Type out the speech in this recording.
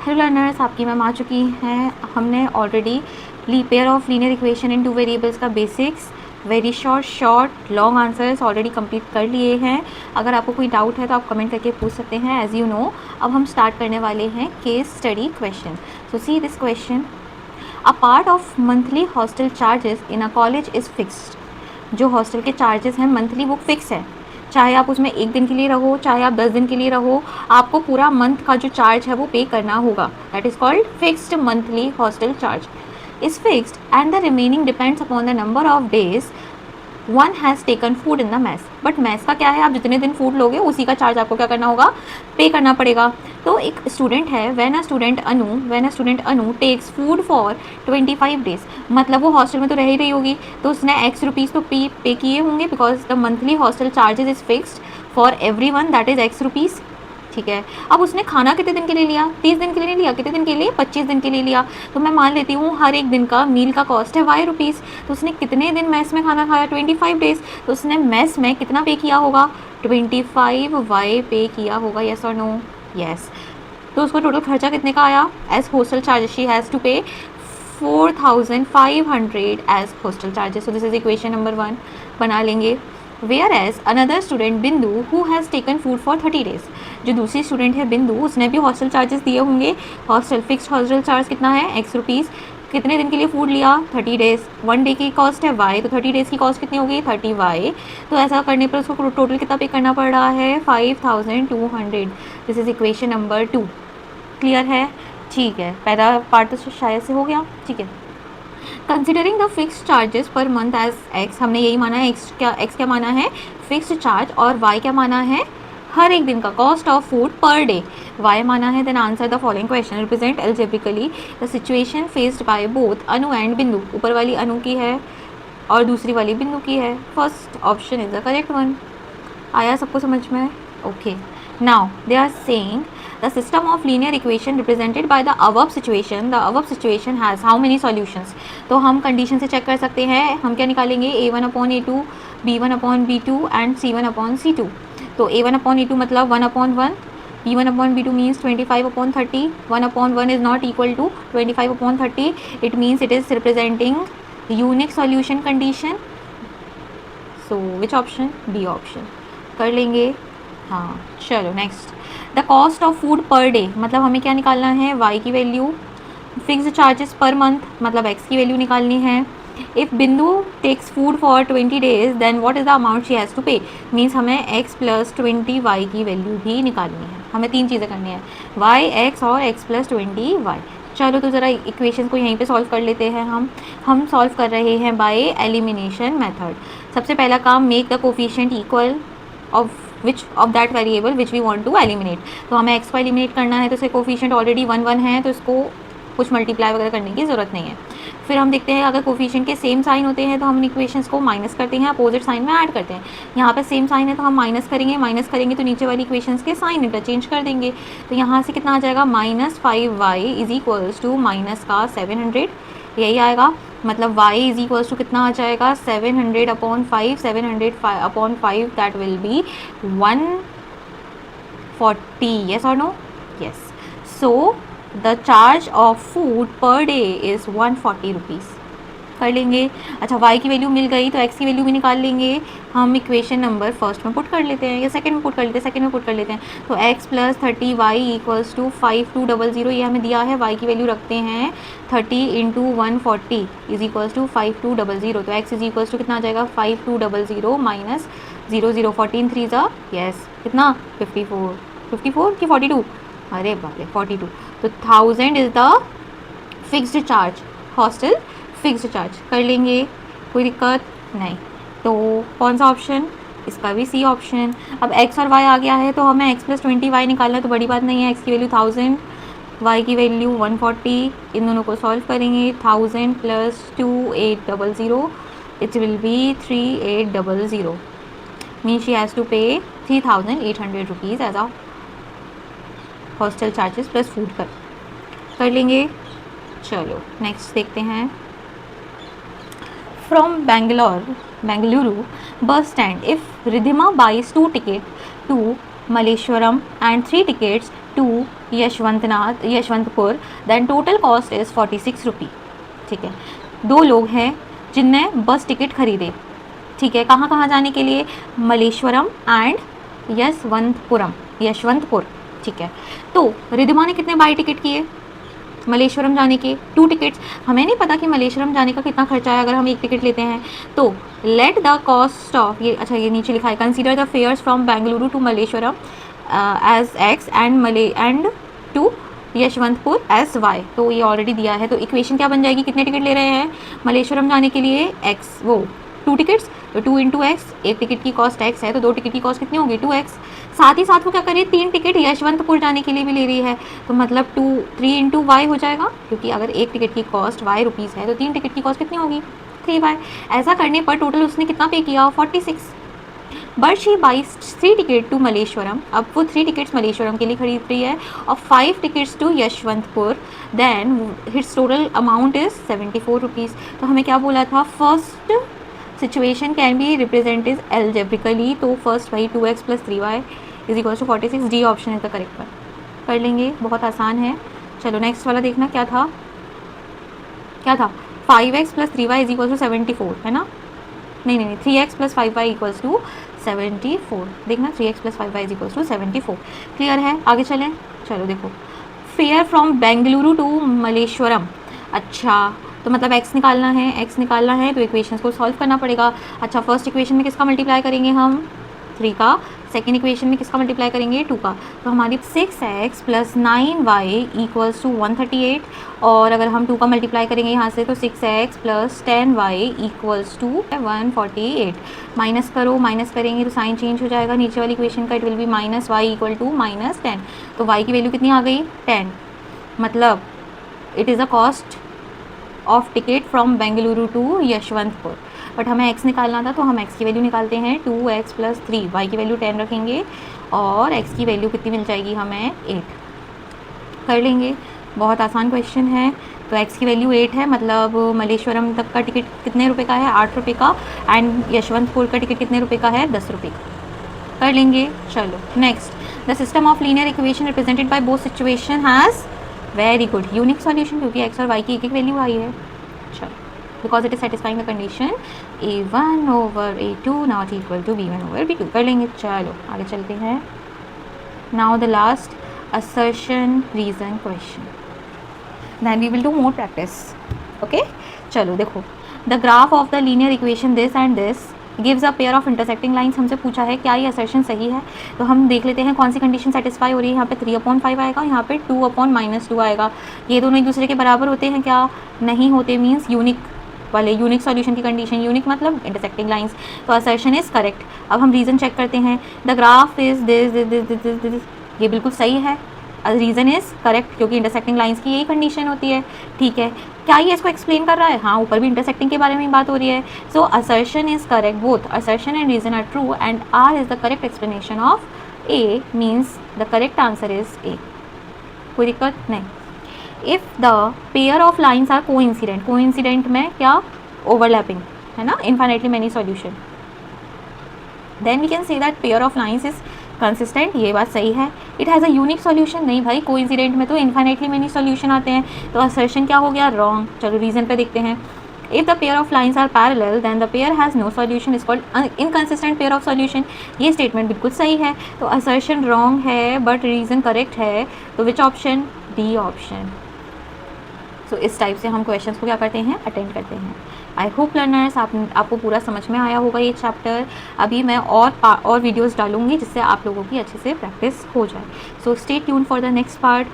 Hello learners, आपकी ma'am आ चुकी हैं। हमने already pair of linear equation in two variables का basics, very short long answers already complete कर लिए हैं। अगर आपको कोई डाउट है तो आप कमेंट करके पूछ सकते हैं। एज यू नो, अब हम स्टार्ट करने वाले हैं case study question. So see this question, a part of monthly hostel charges in a college is fixed. जो हॉस्टल के चार्जेस हैं मंथली वो फिक्स है, चाहे आप उसमें एक दिन के लिए रहो, चाहे आप 10 दिन के लिए रहो, आपको पूरा मंथ का जो चार्ज है वो पे करना होगा। That is called fixed monthly hostel charge is fixed and the remaining depends upon the number of days one has taken food in the mess. But mess का क्या है, आप जितने दिन फूड लोगे उसी का चार्ज आपको क्या करना होगा, पे करना पड़ेगा। तो एक स्टूडेंट है, when a student Anu takes food for 25 days, मतलब वो हॉस्टल में तो रह ही रही होगी, तो उसने एक्स रुपीज़ तो पे किए होंगे, because the monthly hostel charges is fixed for every one, that is x rupees. ठीक है, अब उसने खाना कितने दिन के लिए लिया, 30 दिन के लिए नहीं लिया, कितने दिन के लिए, 25 दिन के लिए लिया। तो मैं मान लेती हूँ हर एक दिन का मील का कॉस्ट है वाई रुपीज़। तो उसने कितने दिन मैस में खाना खाया, 25 डेज। तो उसने मैस में कितना पे किया होगा, 25 वाई पे किया होगा। येस और नो? यस। तो उसको टोटल खर्चा कितने का आया, as hostel charges she has to pay 4500 as hostel charges. So this is equation number 1 बना लेंगे। Whereas another student Bindu who has taken food for 30 days, जो दूसरी स्टूडेंट है बिंदु, उसने भी हॉस्टल चार्जेस दिए होंगे। फिक्स्ड हॉस्टल चार्ज कितना है, एक्स रुपीज़। कितने दिन के लिए फूड लिया, 30 डेज। 1 डे की कॉस्ट है वाई, तो 30 डेज़ की कॉस्ट कितनी होगी, 30 वाई। तो ऐसा करने पर उसको टोटल कितना पे करना पड़ रहा है, 5200। This is equation number 2। Clear है? ठीक है, पहला पार्ट तो शायद से हो गया। ठीक है, considering the fix charges per month as X, हमने यही माना है, एक्स क्या माना है, फिक्स्ड चार्ज, और वाई क्या माना है, हर एक दिन का cost of food per day, Y माना है। Then answer the following question, represent algebraically the situation faced by both Anu and Bindu. ऊपर वाली अनु की है और दूसरी वाली बिंदु की है। First option is the correct one. आया सबको समझ में? Okay, now they are saying the system of linear equation represented by the above situation has how many solutions। तो हम कंडीशन से चेक कर सकते हैं। हम क्या निकालेंगे, a1/a2, b1/b2 एंड c1/c2। तो a1/a2 मतलब 1/1, b1/b2 means 25/30, 1/1 is not equal to 25/30, it means it is representing unique solution condition। so which option, b option कर लेंगे। हाँ, चलो next, the cost of food per day, मतलब हमें क्या निकालना है, वाई की value. Fixed charges per month, मतलब एक्स की वैल्यू निकालनी है। If Bindu takes food for 20 days then what is the amount she has to pay, means हमें एक्स प्लस 20 वाई की वैल्यू भी निकालनी है। हमें 3 चीज़ें करनी है, वाई एक्स और एक्स प्लस 20 वाई। चलो तो ज़रा इक्वेशन को यहीं पे सॉल्व कर लेते हैं। हम सॉल्व कर रहे हैं बाय एलिमिनेशन मेथड। सबसे पहला काम, make the coefficient equal of of that variable which we want to eliminate. तो हमें एक्स को एलिमिनेट करना है, तो इसके कोफिशिएंट ऑलरेडी 1 है, तो इसको कुछ मल्टीप्लाई वगैरह करने की ज़रूरत नहीं है। फिर हम देखते हैं अगर कोफिशिएंट के सेम साइन होते हैं तो हम इक्वेशंस को माइनस करते हैं, अपोजिट साइन में ऐड करते हैं। यहाँ पे सेम साइन है तो हम माइनस करेंगे तो नीचे वाली इक्वेशंस के साइन इंटरचेंज कर देंगे। तो यहाँ से कितना आ जाएगा, -5y is equals to minus का 700, यही आएगा। मतलब y इज इक्वल्स टू कितना आ जाएगा, 700/5, 700/5, दैट विल बी 140। येस और no? Yes. So the charge of food per day is 140 rupees. कर लेंगे। अच्छा, y की वैल्यू मिल गई तो x की वैल्यू भी निकाल लेंगे। हम इक्वेशन नंबर फर्स्ट में पुट कर लेते हैं या सेकंड में पुट कर लेते हैं। तो x plus 30y equals to 5200, ये हमें दिया है। y की वैल्यू रखते हैं 30 इंटू 140 इज इक्वल्स टू 5200। तो x इज इक्वल्स टू कितना आ जाएगा, 5200 माइनस 00, 14 3 ज़ा यस कितना, 54 कि 42, अरे बाप रे 42। तो 1000 is the fixed charge, hostel fixed charge. कर लेंगे, कोई दिक्कत नहीं। तो कौन सा ऑप्शन, इसका भी सी ऑप्शन। अब x और y आ गया है तो हमें x प्लस 20y निकालना है, तो बड़ी बात नहीं है। x की वैल्यू 1000, y की वैल्यू 140, इन दोनों को सॉल्व करेंगे। 1000 plus 2800 it will be 3800, mean she has to pay 3800 rupees as a hostel charges plus food कर लेंगे। चलो नेक्स्ट देखते हैं। From Bengaluru bus stand, if Ridhima buys 2 tickets to Malleshwaram and 3 tickets to Yeshwantpur, then total cost is 46 rupee. ठीक है, 2 लोग हैं जिनने बस टिकट खरीदे। ठीक है, कहाँ कहाँ जाने के लिए? मलेश्वरम एंड यशवंतपुर। ठीक है, तो रिद्धिमा ने कितने बाई टिकट किए मलेश्वरम जाने के? 2 टिकट्स। हमें नहीं पता कि मलेश्वरम जाने का कितना खर्चा है अगर हम एक टिकट लेते हैं। तो लेट द कॉस्ट ऑफ, ये अच्छा ये नीचे लिखा है, consider the fares from Bengaluru to Malleshwaram as X and to Yeshwantpur as Y. तो ये ऑलरेडी दिया है, तो इक्वेशन क्या बन जाएगी? कितने टिकट ले रहे हैं मलेश्वरम जाने के लिए? एक्स, वो 2 टिकट्स, तो 2 इंटू एक्स, एक टिकट की कॉस्ट एक्स है तो 2 टिकट की कॉस्ट कितनी होगी? 2x। साथ ही साथ वो क्या करें, 3 टिकट यशवंतपुर जाने के लिए भी ले रही है, तो मतलब 3 इंटू वाई हो जाएगा, क्योंकि अगर एक टिकट की कॉस्ट y रुपीज़ है तो 3 टिकट की कॉस्ट कितनी होगी? 3y। ऐसा करने पर टोटल उसने कितना पे किया? 46। But she buys 3 ticket to Malleshwaram, अब वो 3 टिकट्स मलेश्वरम के लिए खरीद रही है और 5 tickets to Yeshwantpur, then hits total amount is 74 rupees. तो हमें क्या बोला था? First situation can be represented algebraically, तो फर्स्ट वही 2x plus 3y is equal to 46। D option is the correct one. कर लेंगे, बहुत आसान है। चलो नेक्स्ट वाला देखना क्या था? 5x plus 3y is equal to 74, है ना? नहीं 3x plus 5y equals to 74। देखना 3x plus 5y is equals to 74। Clear है? आगे चलें। चलो देखो, fare from Bengaluru to Malleshwaram. अच्छा, तो मतलब x निकालना है तो इक्वेशंस को सॉल्व करना पड़ेगा। अच्छा, फर्स्ट इक्वेशन में किसका मल्टीप्लाई करेंगे हम? 3 का। सेकेंड इक्वेशन में किसका मल्टीप्लाई करेंगे? 2 का। तो हमारी 6x plus 9y equals to 138, और अगर हम 2 का मल्टीप्लाई करेंगे यहाँ से तो 6x plus 10y equals to 148। Minus करेंगे तो साइन चेंज हो जाएगा नीचे वाली इक्वेशन का, it will be minus y equal to minus 10। तो y की वैल्यू कितनी आ गई? 10। मतलब it is a cost of ticket from Bengaluru to Yeshwantpur. But हमें x निकालना था तो हम x की वैल्यू निकालते हैं 2x प्लस 3, y की वैल्यू 10 रखेंगे और x की वैल्यू कितनी मिल जाएगी हमें? 8। कर लेंगे, बहुत आसान क्वेश्चन है। तो x की वैल्यू 8 है, मतलब मलेश्वरम तक का टिकट कितने रुपए का है? 8 रुपये का, एंड यशवंतपुर का टिकट कितने रुपये का है? 10 रुपये का। कर लेंगे। चलो next, the system of linear equation represented by both situation has, very good, unique solution, क्योंकि x और y की एक वैल्यू आई है। चलो, because it is satisfying the condition a1 over a2 not equal to b1 over b2। कर लेंगे। चलो आगे चलते हैं। Now the last assertion reason question, then we will do more practice. Okay, चलो देखो, the graph of the linear equation this and this gives a pair of intersecting lines। हमसे पूछा है क्या ये assertion सही है, तो हम देख लेते हैं कौन सी कंडीशन सेटिस्फाई हो रही है। यहाँ पे 3/5 आएगा, यहाँ पे 2/-2 आएगा। ये दोनों एक दूसरे के बराबर होते हैं क्या? नहीं होते, मीन्स यूनिक वाले, यूनिक सॉल्यूशन की कंडीशन, यूनिक मतलब इंटरसेक्टिंग लाइंस। तो असर्शन इज करेक्ट। अब हम रीज़न चेक करते हैं। द ग्राफ इज दिस, ये बिल्कुल सही है, रीज़न इज़ करेक्ट, क्योंकि इंटरसेक्टिंग लाइंस की यही कंडीशन होती है। ठीक है, क्या ये इसको एक्सप्लेन कर रहा है? हाँ, ऊपर भी इंटरसेक्टिंग के बारे में बात हो रही है। So assertion is correct, both assertion and reason are true and are is the correct explanation of A, means the correct answer is A. कोई दिक्कत नहीं। If the pair of lines are coincident में क्या? Overlapping, है ना, infinitely many solution, then we can say that pair of lines is consistent. ये बात सही है। It has a unique solution, नहीं भाई, कोइंसिडेंट में तो इनफाइनाइटली मैनी सॉल्यूशन आते हैं, तो असर्शन क्या हो गया? रॉन्ग। चलो रीज़न पे देखते हैं। If the pair of lines are parallel then the pair has no solution is called inconsistent pair of solution. ये स्टेटमेंट बिल्कुल सही है, तो असर्शन रॉन्ग है बट रीज़न करेक्ट है, तो which option? D option. So इस टाइप से हम क्वेश्चंस को क्या करते हैं? अटेंड करते हैं। आई होप लर्नर्स आपको पूरा समझ में आया होगा ये चैप्टर। अभी मैं और वीडियोस डालूंगी जिससे आप लोगों की अच्छे से प्रैक्टिस हो जाए। So stay tune for the next part.